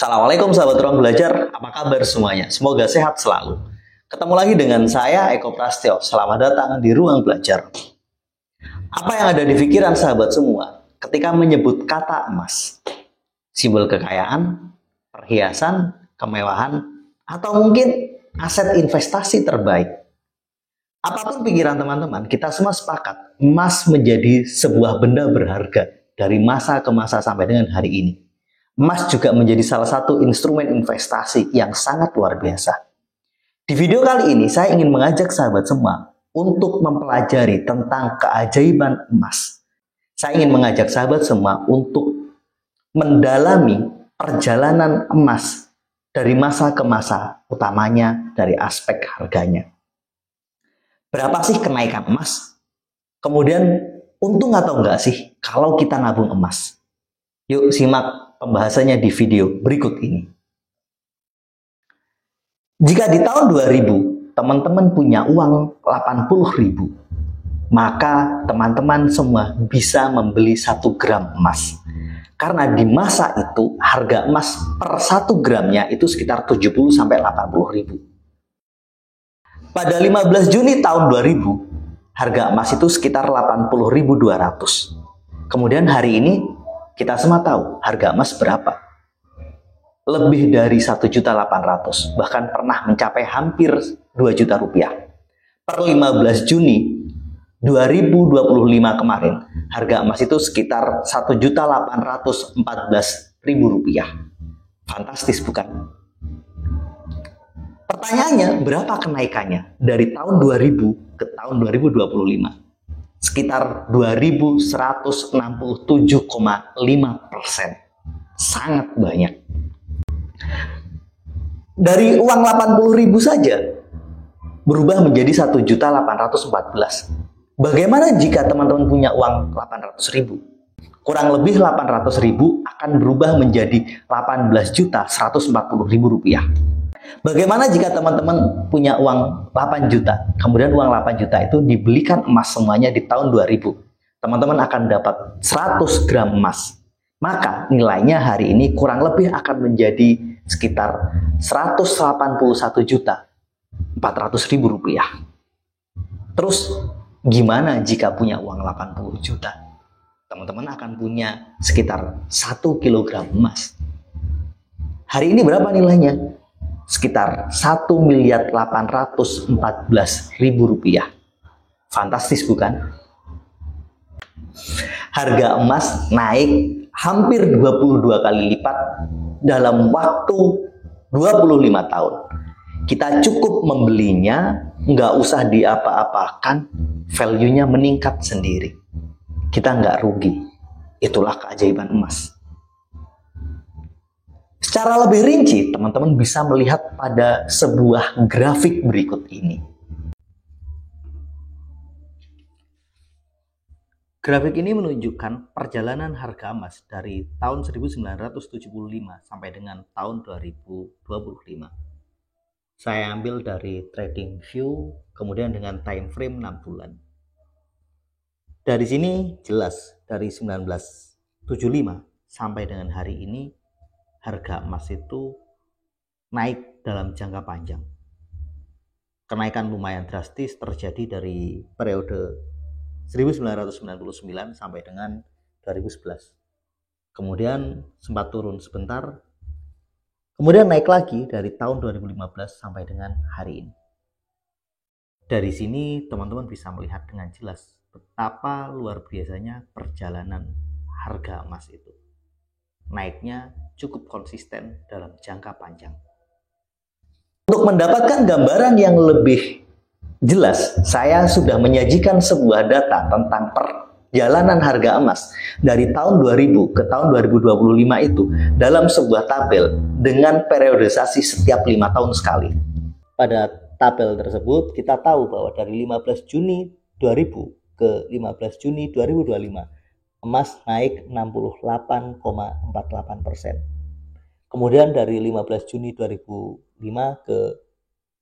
Assalamualaikum sahabat ruang belajar, apa kabar semuanya? Semoga sehat selalu. Ketemu lagi dengan saya Eko Prastyo. Selamat datang di ruang belajar. Apa yang ada di pikiran sahabat semua ketika menyebut kata emas? Simbol kekayaan, perhiasan, kemewahan, atau mungkin aset investasi terbaik? Apapun pikiran teman-teman, kita semua sepakat emas menjadi sebuah benda berharga dari masa ke masa sampai dengan hari ini. Emas juga menjadi salah satu instrumen investasi yang sangat luar biasa. Di video kali ini saya ingin mengajak sahabat semua untuk mempelajari tentang keajaiban emas. Saya ingin mengajak sahabat semua untuk mendalami perjalanan emas dari masa ke masa, utamanya dari aspek harganya. Berapa sih kenaikan emas? Kemudian untung atau enggak sih kalau kita nabung emas? Yuk simak pembahasannya di video berikut ini. Jika di tahun 2000 teman-teman punya uang 80.000, maka teman-teman semua bisa membeli 1 gram emas. Karena di masa itu harga emas per 1 gramnya itu sekitar 70-80 ribu. Pada 15 Juni tahun 2000, harga emas itu sekitar 80.200. Kemudian hari ini kita semua tahu harga emas berapa? Lebih dari 1.800.000, bahkan pernah mencapai hampir 2 juta rupiah. Per 15 Juni 2025 kemarin, harga emas itu sekitar 1.814.000 rupiah. Fantastis bukan? Pertanyaannya, berapa kenaikannya dari tahun 2000 ke tahun 2025? Sekitar 2.167,5%. Sangat banyak. Dari uang 80.000 saja berubah menjadi 1.814. Bagaimana jika teman-teman punya uang 800.000? Kurang lebih 800.000 akan berubah menjadi 18.140.000 rupiah. Bagaimana jika teman-teman punya uang 8 juta, kemudian uang 8 juta itu dibelikan emas semuanya di tahun 2000. Teman-teman akan dapat 100 gram emas. Maka nilainya hari ini kurang lebih akan menjadi sekitar 181.400.000 rupiah. Terus gimana jika punya uang 80 juta? Teman-teman akan punya sekitar 1 kilogram emas. Hari ini berapa nilainya? Sekitar 1.814.000 rupiah. Fantastis bukan? Harga emas naik hampir 22 kali lipat dalam waktu 25 tahun. Kita cukup membelinya, nggak usah diapa-apakan, value-nya meningkat sendiri. Kita nggak rugi. Itulah keajaiban emas. Secara lebih rinci, teman-teman bisa melihat pada sebuah grafik berikut ini. Grafik ini menunjukkan perjalanan harga emas dari tahun 1975 sampai dengan tahun 2025. Saya ambil dari TradingView, kemudian dengan time frame 6 bulan. Dari sini jelas, dari 1975 sampai dengan hari ini, harga emas itu naik dalam jangka panjang. Kenaikan lumayan drastis terjadi dari periode 1999 sampai dengan 2011. Kemudian sempat turun sebentar. Kemudian naik lagi dari tahun 2015 sampai dengan hari ini. Dari sini teman-teman bisa melihat dengan jelas betapa luar biasanya perjalanan harga emas itu. Naiknya cukup konsisten dalam jangka panjang. Untuk mendapatkan gambaran yang lebih jelas, saya sudah menyajikan sebuah data tentang perjalanan harga emas dari tahun 2000 ke tahun 2025 itu dalam sebuah tabel dengan periodisasi setiap 5 tahun sekali. Pada tabel tersebut kita tahu bahwa dari 15 Juni 2000 ke 15 Juni 2025 emas naik 68,48%. Kemudian dari 15 Juni 2005 ke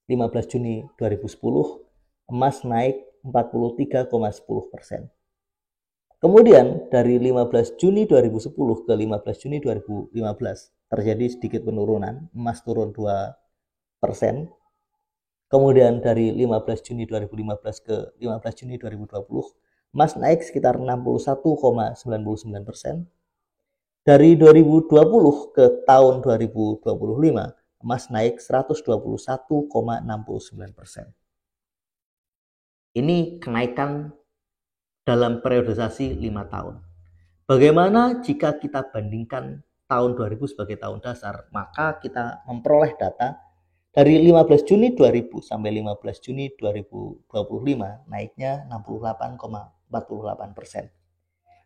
15 Juni 2010, emas naik 43,10%. Kemudian dari 15 Juni 2010 ke 15 Juni 2015, terjadi sedikit penurunan, emas turun 2%. Kemudian dari 15 Juni 2015 ke 15 Juni 2020, emas naik sekitar 61,99%. Dari 2020 ke tahun 2025, emas naik 121,69%. Ini kenaikan dalam periodisasi 5 tahun. Bagaimana jika kita bandingkan tahun 2000 sebagai tahun dasar? Maka kita memperoleh data dari 15 Juni 2000 sampai 15 Juni 2025 naiknya 68,48%.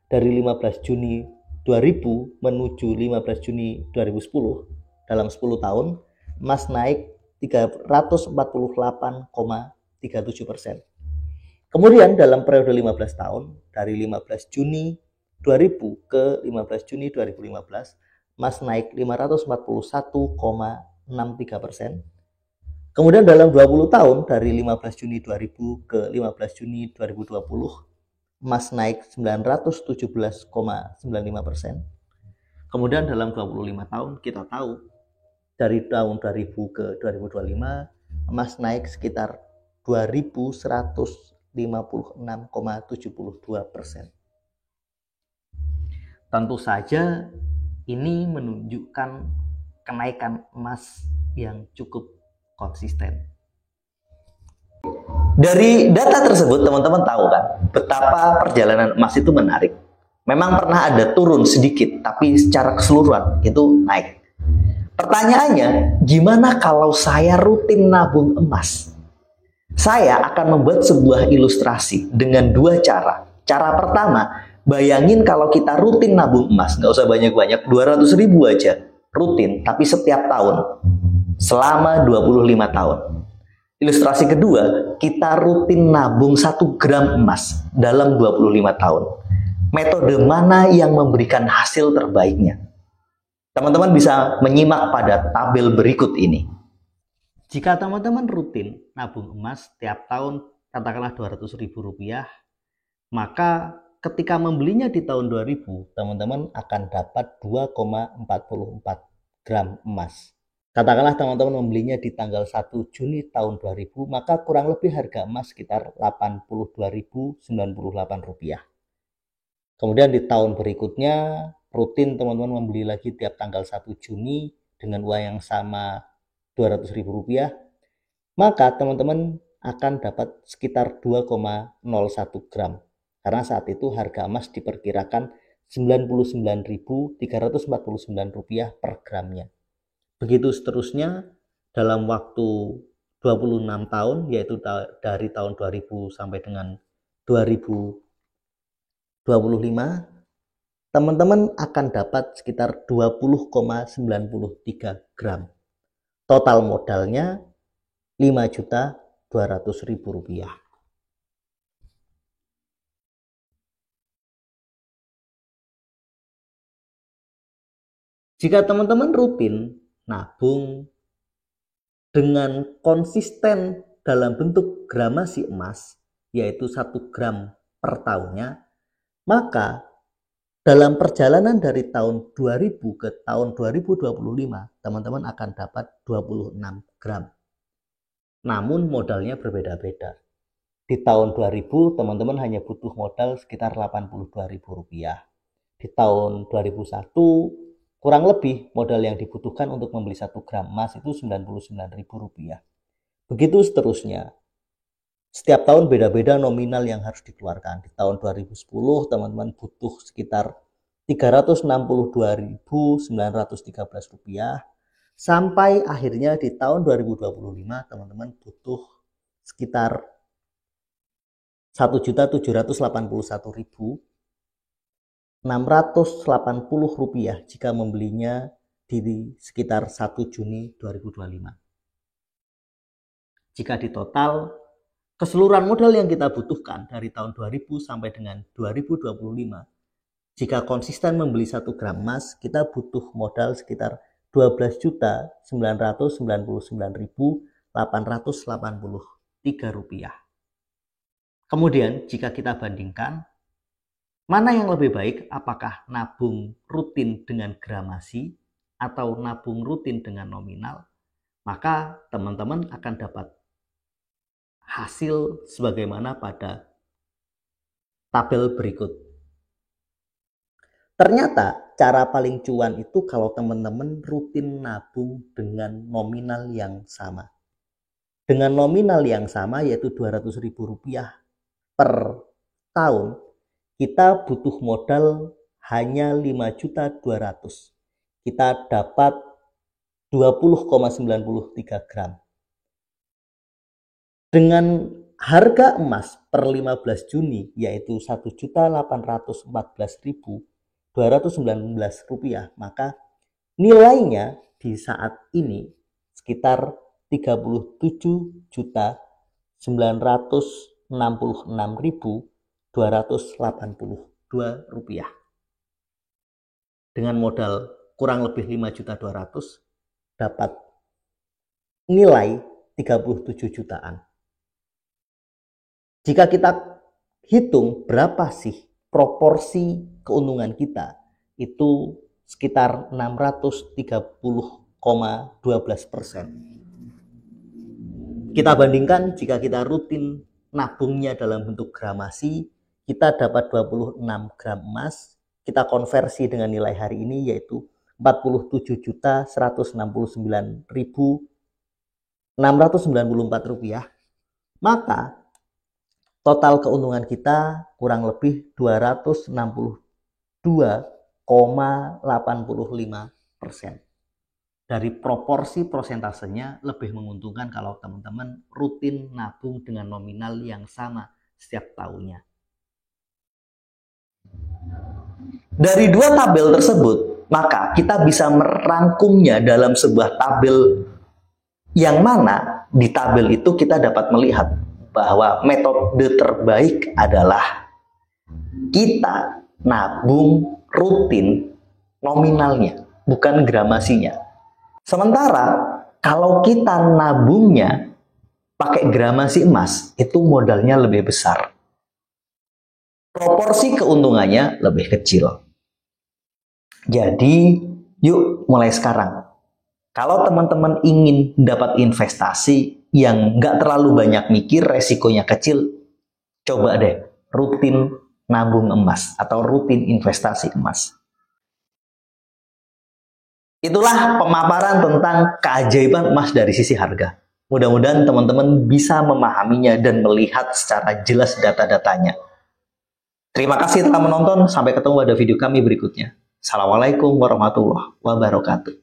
Dari 15 Juni 2000 menuju 15 Juni 2010, dalam 10 tahun, emas naik 348,37%. Kemudian dalam periode 15 tahun, dari 15 Juni 2000 ke 15 Juni 2015, emas naik 541,63%. Kemudian dalam 20 tahun, dari 15 Juni 2000 ke 15 Juni 2020, emas naik 917,95%. Kemudian dalam 25 tahun, kita tahu, dari tahun 2000 ke 2025, emas naik sekitar 2.156,72%. Tentu saja ini menunjukkan kenaikan emas yang cukup konsisten. Dari data tersebut teman-teman tahu kan betapa perjalanan emas itu menarik. Memang pernah ada turun sedikit, tapi secara keseluruhan itu naik. Pertanyaannya, gimana kalau saya rutin nabung emas? Saya akan membuat sebuah ilustrasi dengan dua cara. Cara pertama, bayangin kalau kita rutin nabung emas, nggak usah banyak-banyak, 200.000 aja, rutin, tapi setiap tahun, selama 25 tahun. Ilustrasi kedua, kita rutin nabung 1 gram emas dalam 25 tahun. Metode mana yang memberikan hasil terbaiknya? Teman-teman bisa menyimak pada tabel berikut ini. Jika teman-teman rutin nabung emas setiap tahun, katakanlah Rp200.000, maka ketika membelinya di tahun 2000, teman-teman akan dapat 2,44 gram emas. Katakanlah teman-teman membelinya di tanggal 1 Juni tahun 2000, maka kurang lebih harga emas sekitar Rp82.098. Kemudian di tahun berikutnya, rutin teman-teman membeli lagi tiap tanggal 1 Juni dengan uang yang sama Rp200.000, maka teman-teman akan dapat sekitar 2,01 gram. Karena saat itu harga emas diperkirakan Rp99.349 per gramnya. Begitu seterusnya dalam waktu 26 tahun, yaitu dari tahun 2000 sampai dengan 2025, teman-teman akan dapat sekitar 20,93 gram. Total modalnya Rp5.200.000. Jika teman-teman rutin nabung dengan konsisten dalam bentuk gramasi emas, yaitu 1 gram per tahunnya, maka dalam perjalanan dari tahun 2000 ke tahun 2025, teman-teman akan dapat 26 gram. Namun modalnya berbeda-beda. Di tahun 2000, teman-teman hanya butuh modal sekitar Rp82.000. Di tahun 2001, kurang lebih modal yang dibutuhkan untuk membeli 1 gram emas itu Rp99.000. Begitu seterusnya. Setiap tahun beda-beda nominal yang harus dikeluarkan. Di tahun 2010 teman-teman butuh sekitar Rp362.913, sampai akhirnya di tahun 2025 teman-teman butuh sekitar Rp1.781.680 jika membelinya di sekitar 1 Juni 2025. Jika ditotal, keseluruhan modal yang kita butuhkan dari tahun 2000 sampai dengan 2025, jika konsisten membeli 1 gram emas, kita butuh modal sekitar Rp12.999.883. Kemudian jika kita bandingkan, mana yang lebih baik, apakah nabung rutin dengan gramasi atau nabung rutin dengan nominal, maka teman-teman akan dapat hasil sebagaimana pada tabel berikut. Ternyata cara paling cuan itu kalau teman-teman rutin nabung dengan nominal yang sama. Dengan nominal yang sama yaitu Rp200.000 per tahun, kita butuh modal hanya 5.200.000. Kita dapat 20,93 gram. Dengan harga emas per 15 Juni yaitu Rp1.814.219, maka nilainya di saat ini sekitar Rp37.966.282. Dengan modal kurang lebih 5.200.000 dapat nilai 37 jutaan. Jika kita hitung berapa sih proporsi keuntungan kita, itu sekitar 630,12%. Kita bandingkan jika kita rutin nabungnya dalam bentuk gramasi, kita dapat 26 gram emas, kita konversi dengan nilai hari ini yaitu Rp47.169.694, maka total keuntungan kita kurang lebih 262,85%. Dari proporsi prosentasenya lebih menguntungkan kalau teman-teman rutin nabung dengan nominal yang sama setiap tahunnya. Dari dua tabel tersebut, maka kita bisa merangkumnya dalam sebuah tabel yang mana di tabel itu kita dapat melihat bahwa metode terbaik adalah kita nabung rutin nominalnya, bukan gramasinya. Sementara kalau kita nabungnya pakai gramasi emas, itu modalnya lebih besar. Proporsi keuntungannya lebih kecil. Jadi, yuk mulai sekarang. Kalau teman-teman ingin dapat investasi yang nggak terlalu banyak mikir, resikonya kecil, coba deh rutin nabung emas atau rutin investasi emas. Itulah pemaparan tentang keajaiban emas dari sisi harga. Mudah-mudahan teman-teman bisa memahaminya dan melihat secara jelas data-datanya. Terima kasih telah menonton. Sampai ketemu pada video kami berikutnya. Assalamualaikum warahmatullahi wabarakatuh.